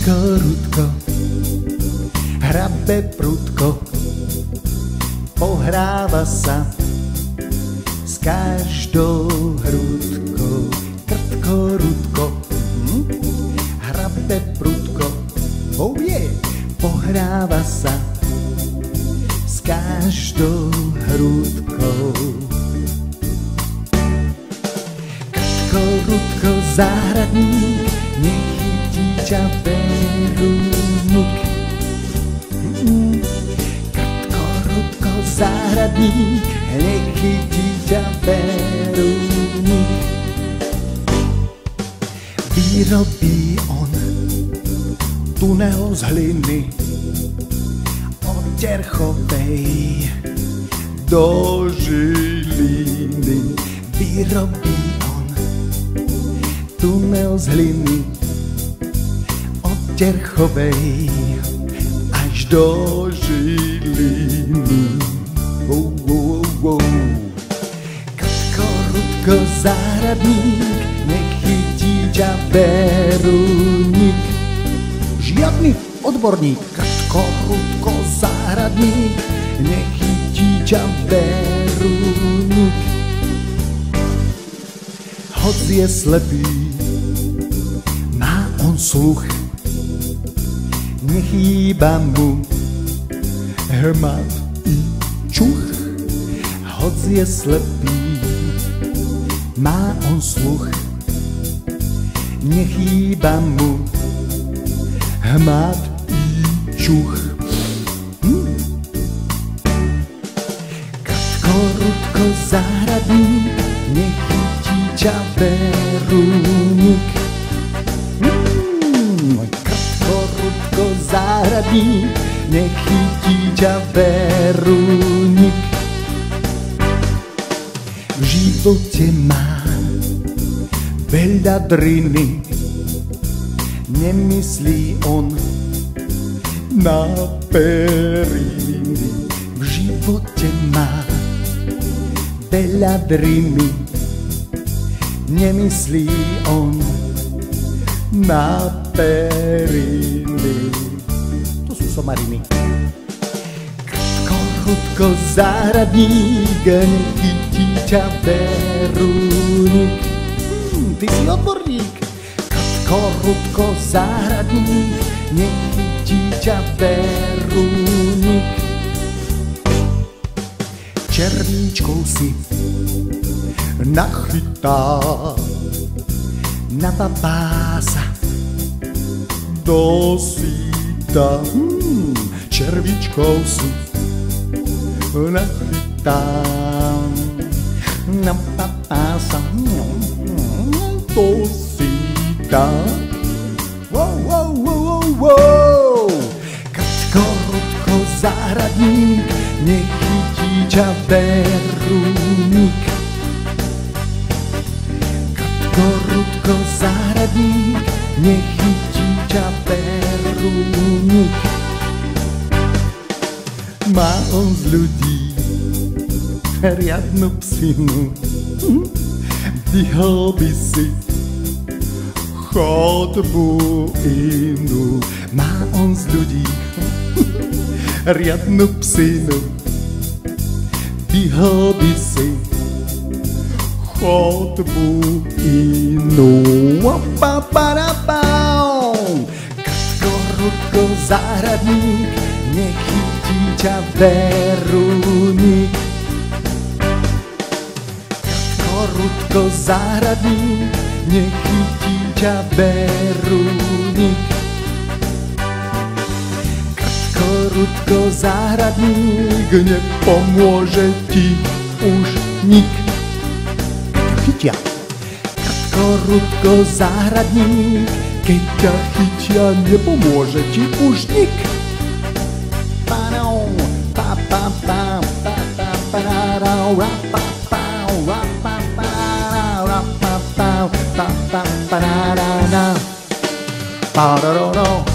Rudko, hrabe prudko, pohráva sa s každou hrudkou. Krtko, Rudko, hrabe prudko, oh yeah, pohráva sa s každou hrudkou. Krtko, Rudko, záhradník, nechytí ťa Verúnik. Krtko, Rudko, záhradník, nechytí ťa Verúnik. Vyrobí on tunel z hliny od Terchovej do Žiliny. Vyrobí on tunel z hliny od Terchovej až do Žiliny. Oh, oh, oh, oh. Krtko, Rudko, záhradník, nechytí ťa Verúnik. Žiadny odborník. Krtko, Rudko, záhradník, nechytí ťa Verúnik. Hoc je slepý, má on sluch, nechýba mu hmat i čuch. Hoc je slepý, má on sluch, nechýba mu hmat i čuch. Krtko, Rudko, záhradník, nechytí ťa Verúnik. Krtko, Rudko, záhradník, nechytí ťa Verúnik. V živote má veľa driny, nemyslí on na periny. V živote má veľa driny, nemyslí on na periny. To sú somariny. Krtko, Rudko, záhradník, nechytí ťa Verúnik. Ty si odborník. Krtko, Rudko, záhradník, nechytí ťa Verúnik. Červíčkou si nachytá, napapá sa do síta. Červíčkou si nachytá, napapá sa do síta. Wow, wow, wow, wow, wow. Krtko, Rudko, záhradník, nechytí ťa Verúnik. Krtko, Rudko, záhradník, nechytí ťa Verúnik. Má on z ľudí riadnu psinu, vdyhol by si chodbu inú. Má on z ľudí riadnu psinu, vdyhol by si chodbu inú. Krtko, Rudko, záhradník, nechytí ťa Verúnik. Krtko, Rudko, záhradník, nechytí ťa Verúnik. Krtko, Rudko, záhradník, nepomôže ti už nik. Chytia. Krtko, Rudko, záhradník, keď ťa chytia, nepomôže ti už nik. Pa-da-da-da.